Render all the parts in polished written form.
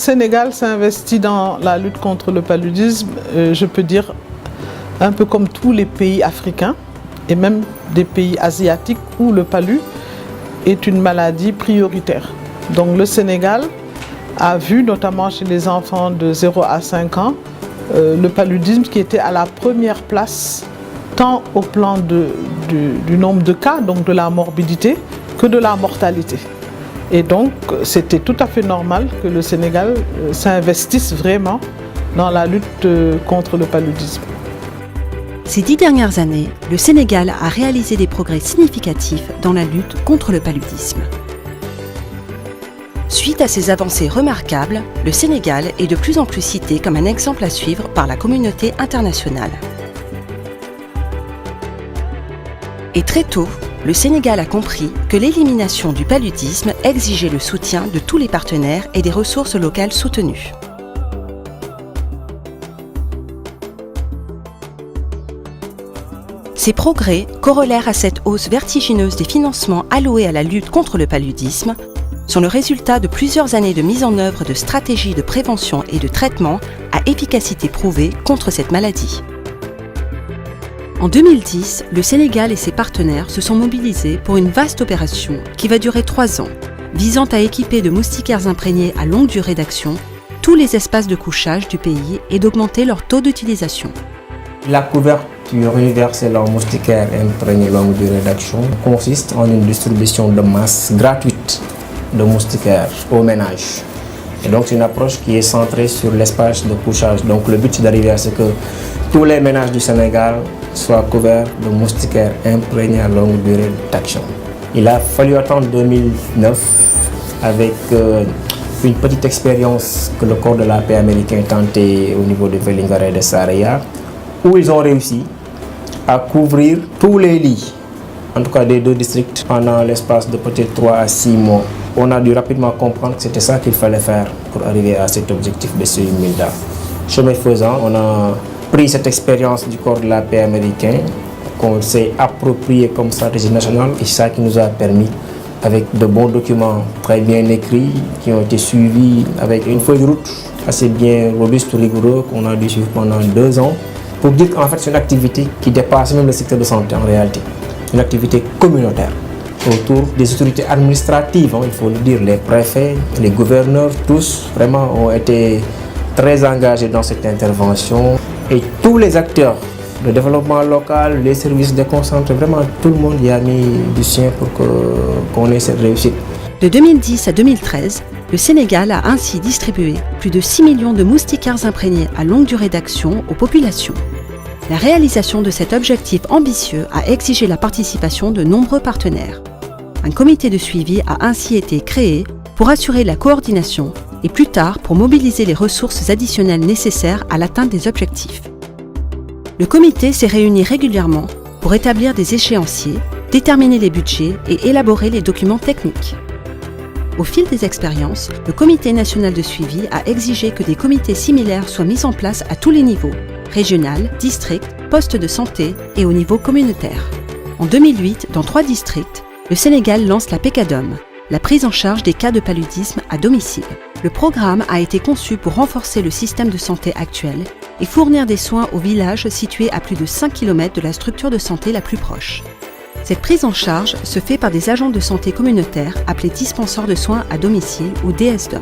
Sénégal s'investit dans la lutte contre le paludisme, je peux dire, un peu comme tous les pays africains et même des pays asiatiques où le palu est une maladie prioritaire. Donc le Sénégal a vu, notamment chez les enfants de 0 à 5 ans, le paludisme qui était à la première place, tant au plan du nombre de cas, donc de la morbidité, que de la mortalité. Et donc, c'était tout à fait normal que le Sénégal s'investisse vraiment dans la lutte contre le paludisme. Ces 10 dernières années, le Sénégal a réalisé des progrès significatifs dans la lutte contre le paludisme. Suite à ces avancées remarquables, le Sénégal est de plus en plus cité comme un exemple à suivre par la communauté internationale. Et très tôt, le Sénégal a compris que l'élimination du paludisme exigeait le soutien de tous les partenaires et des ressources locales soutenues. Ces progrès, corollaires à cette hausse vertigineuse des financements alloués à la lutte contre le paludisme, sont le résultat de plusieurs années de mise en œuvre de stratégies de prévention et de traitement à efficacité prouvée contre cette maladie. En 2010, le Sénégal et ses partenaires se sont mobilisés pour une vaste opération qui va durer 3 ans, visant à équiper de moustiquaires imprégnés à longue durée d'action tous les espaces de couchage du pays et d'augmenter leur taux d'utilisation. La couverture universelle en moustiquaires imprégnés longue durée d'action consiste en une distribution de masse gratuite de moustiquaires aux ménages. Et donc c'est une approche qui est centrée sur l'espace de couchage. Donc le but c'est d'arriver à ce que tous les ménages du Sénégal soient couverts de moustiquaires imprégnés à longue durée d'action. Il a fallu attendre 2009 avec une petite expérience que le corps de la paix américain tentait au niveau de Vélingara et de Saraya, où ils ont réussi à couvrir tous les lits, en tout cas des 2 districts, pendant l'espace de peut-être 3 à 6 mois. On a dû rapidement comprendre que c'était ça qu'il fallait faire pour arriver à cet objectif de ce MILDA. Chemin faisant, on a pris cette expérience du corps de la paix américain qu'on s'est approprié comme stratégie nationale et c'est ça qui nous a permis, avec de bons documents très bien écrits, qui ont été suivis avec une feuille de route assez bien robuste, rigoureux, qu'on a dû suivre pendant 2 ans, pour dire qu'en fait c'est une activité qui dépasse même le secteur de santé en réalité, une activité communautaire autour des autorités administratives, il faut le dire, les préfets, les gouverneurs, tous vraiment ont été très engagés dans cette intervention et tous les acteurs, le développement local, les services déconcentrés, vraiment tout le monde y a mis du sien pour qu'on ait cette réussite. De 2010 à 2013, le Sénégal a ainsi distribué plus de 6 millions de moustiquaires imprégnés à longue durée d'action aux populations. La réalisation de cet objectif ambitieux a exigé la participation de nombreux partenaires. Un comité de suivi a ainsi été créé pour assurer la coordination et plus tard pour mobiliser les ressources additionnelles nécessaires à l'atteinte des objectifs. Le comité s'est réuni régulièrement pour établir des échéanciers, déterminer les budgets et élaborer les documents techniques. Au fil des expériences, le Comité national de suivi a exigé que des comités similaires soient mis en place à tous les niveaux, régional, district, poste de santé et au niveau communautaire. En 2008, dans 3 districts, le Sénégal lance la PECADOM, la prise en charge des cas de paludisme à domicile. Le programme a été conçu pour renforcer le système de santé actuel et fournir des soins aux villages situés à plus de 5 km de la structure de santé la plus proche. Cette prise en charge se fait par des agents de santé communautaires appelés dispenseurs de soins à domicile ou DSDOM.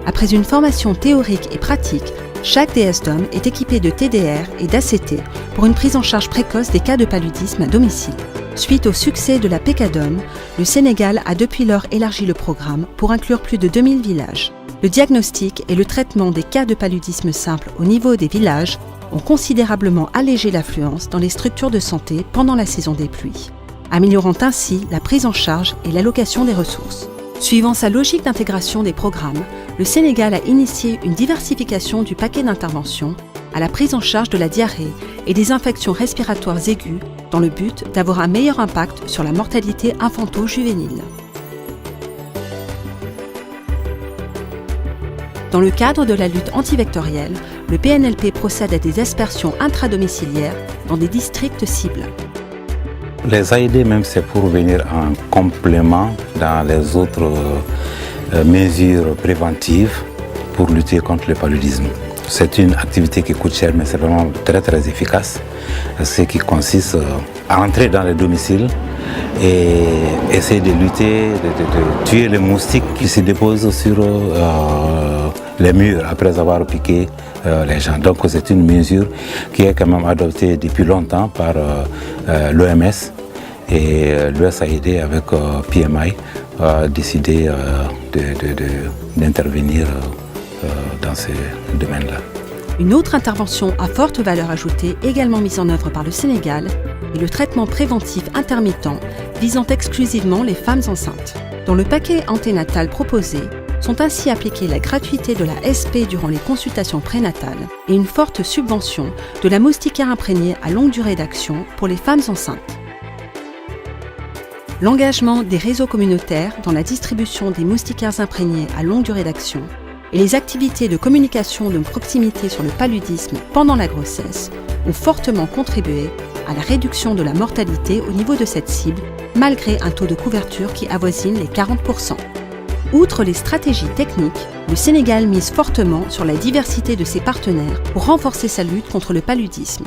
Après une formation théorique et pratique, chaque DSDOM est équipé de TDR et d'ACT pour une prise en charge précoce des cas de paludisme à domicile. Suite au succès de la PECADOM, le Sénégal a depuis lors élargi le programme pour inclure plus de 2000 villages. Le diagnostic et le traitement des cas de paludisme simple au niveau des villages ont considérablement allégé l'affluence dans les structures de santé pendant la saison des pluies, améliorant ainsi la prise en charge et l'allocation des ressources. Suivant sa logique d'intégration des programmes, le Sénégal a initié une diversification du paquet d'intervention à la prise en charge de la diarrhée et des infections respiratoires aiguës dans le but d'avoir un meilleur impact sur la mortalité infanto-juvénile. Dans le cadre de la lutte antivectorielle, le PNLP procède à des aspersions intradomiciliaires dans des districts cibles. Les AID, même, c'est pour venir en complément dans les autres mesures préventives pour lutter contre le paludisme. C'est une activité qui coûte cher, mais c'est vraiment très très efficace. Ce qui consiste à entrer dans les domiciles et essayer de lutter, de tuer les moustiques qui se déposent sur les murs après avoir piqué les gens. Donc c'est une mesure qui est quand même adoptée depuis longtemps par l'OMS et l'USAID avec PMI a décidé d'intervenir dans ces domaines-là. Une autre intervention à forte valeur ajoutée également mise en œuvre par le Sénégal est le traitement préventif intermittent visant exclusivement les femmes enceintes. Dans le paquet anténatal proposé, sont ainsi appliquées la gratuité de la SP durant les consultations prénatales et une forte subvention de la moustiquaire imprégnée à longue durée d'action pour les femmes enceintes. L'engagement des réseaux communautaires dans la distribution des moustiquaires imprégnés à longue durée d'action et les activités de communication de proximité sur le paludisme pendant la grossesse ont fortement contribué à la réduction de la mortalité au niveau de cette cible, malgré un taux de couverture qui avoisine les 40%. Outre les stratégies techniques, le Sénégal mise fortement sur la diversité de ses partenaires pour renforcer sa lutte contre le paludisme.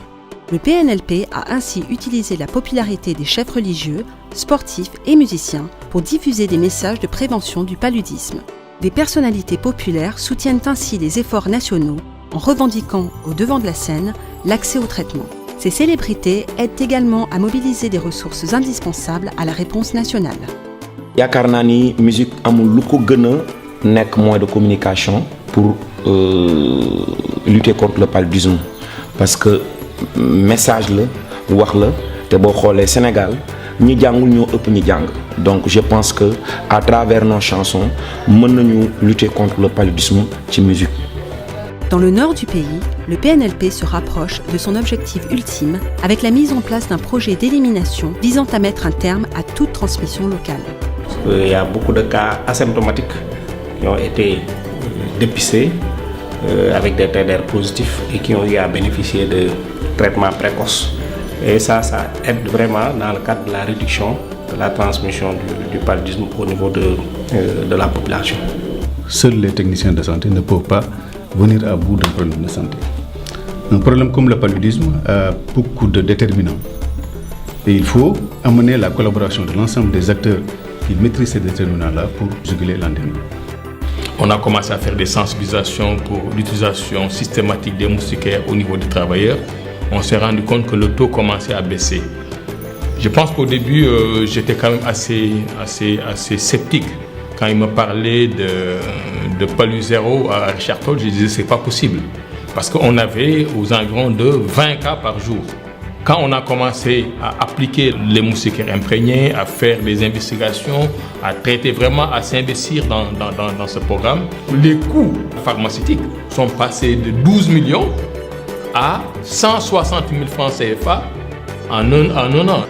Le PNLP a ainsi utilisé la popularité des chefs religieux, sportifs et musiciens pour diffuser des messages de prévention du paludisme. Des personnalités populaires soutiennent ainsi les efforts nationaux en revendiquant au devant de la scène l'accès au traitement. Ces célébrités aident également à mobiliser des ressources indispensables à la réponse nationale. yaakaar naa ni musique amul lu ko gën a nekk moyen de communication pour lutter contre le paludisme parce que message la wax la te boo xoolee Sénégal ñi jàngul ñoo ëpp ñi jàng donc je pense que à travers nos chansons mën nañu lutter contre le paludisme ci musique. Dans le nord du pays, le PNLP se rapproche de son objectif ultime avec la mise en place d'un projet d'élimination visant à mettre un terme à toute transmission locale. Il y a beaucoup de cas asymptomatiques qui ont été dépistés avec des TDR positifs et qui ont eu à bénéficier de traitements précoces. Et ça aide vraiment dans le cadre de la réduction de la transmission du paludisme au niveau de la population. Seuls les techniciens de santé ne peuvent pas venir à bout d'un problème de santé. Un problème comme le paludisme a beaucoup de déterminants. Et il faut amener la collaboration de l'ensemble des acteurs qui maîtrisent ces déterminants-là pour juguler l'endémie. On a commencé à faire des sensibilisations pour l'utilisation systématique des moustiquaires au niveau des travailleurs. On s'est rendu compte que le taux commençait à baisser. Je pense qu'au début, j'étais quand même assez sceptique. Quand il me parlait de palu zéro à Richard Toll, je disais c'est pas possible. Parce qu'on avait aux environs de 20 cas par jour. Quand on a commencé à appliquer les moustiquaires imprégnés, à faire des investigations, à traiter vraiment, à s'investir dans ce programme, les coûts pharmaceutiques sont passés de 12 millions à 160 000 francs CFA en un an.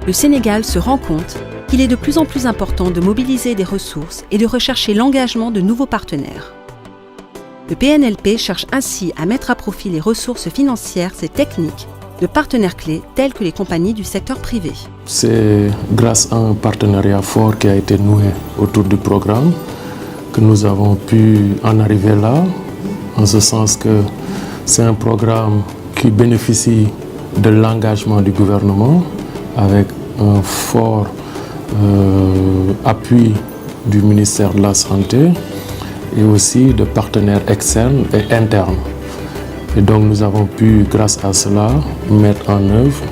Le Sénégal se rend compte qu'il est de plus en plus important de mobiliser des ressources et de rechercher l'engagement de nouveaux partenaires. Le PNLP cherche ainsi à mettre à profit les ressources financières et techniques de partenaires clés tels que les compagnies du secteur privé. C'est grâce à un partenariat fort qui a été noué autour du programme que nous avons pu en arriver là, en ce sens que c'est un programme qui bénéficie de l'engagement du gouvernement avec un fort appui du ministère de la Santé et aussi de partenaires externes et internes. Et donc nous avons pu, grâce à cela, mettre en œuvre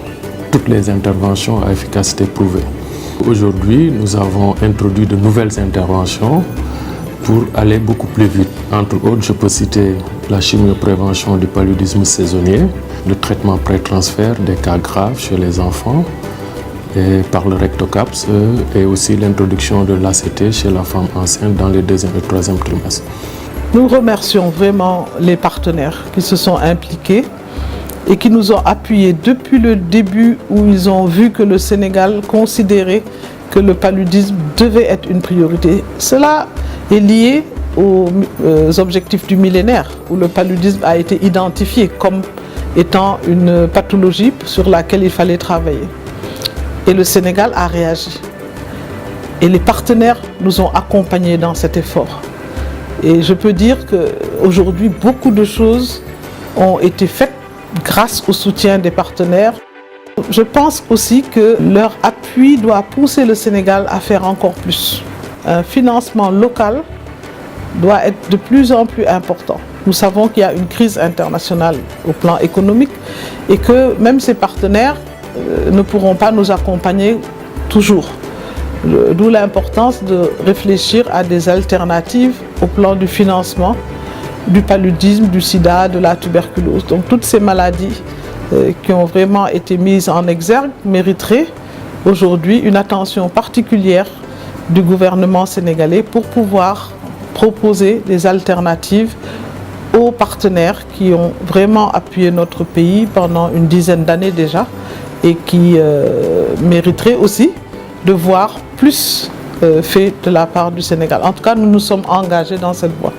toutes les interventions à efficacité prouvée. Aujourd'hui, nous avons introduit de nouvelles interventions pour aller beaucoup plus vite. Entre autres, je peux citer la chimioprévention du paludisme saisonnier, le traitement pré-transfert des cas graves chez les enfants et par le rectocaps et aussi l'introduction de l'ACT chez la femme enceinte dans les 2e et 3e trimestres. Nous remercions vraiment les partenaires qui se sont impliqués et qui nous ont appuyés depuis le début où ils ont vu que le Sénégal considérait que le paludisme devait être une priorité. Cela est lié aux objectifs du millénaire où le paludisme a été identifié comme étant une pathologie sur laquelle il fallait travailler. Et le Sénégal a réagi. Et les partenaires nous ont accompagnés dans cet effort. Et je peux dire qu'aujourd'hui, beaucoup de choses ont été faites grâce au soutien des partenaires. Je pense aussi que leur appui doit pousser le Sénégal à faire encore plus. Un financement local doit être de plus en plus important. Nous savons qu'il y a une crise internationale au plan économique et que même ces partenaires ne pourront pas nous accompagner toujours. D'où l'importance de réfléchir à des alternatives au plan du financement, du paludisme, du sida, de la tuberculose. Donc toutes ces maladies qui ont vraiment été mises en exergue mériteraient aujourd'hui une attention particulière du gouvernement sénégalais pour pouvoir proposer des alternatives aux partenaires qui ont vraiment appuyé notre pays pendant une dizaine d'années déjà et qui mériteraient aussi de voir plus fait de la part du Sénégal. En tout cas, nous nous sommes engagés dans cette voie.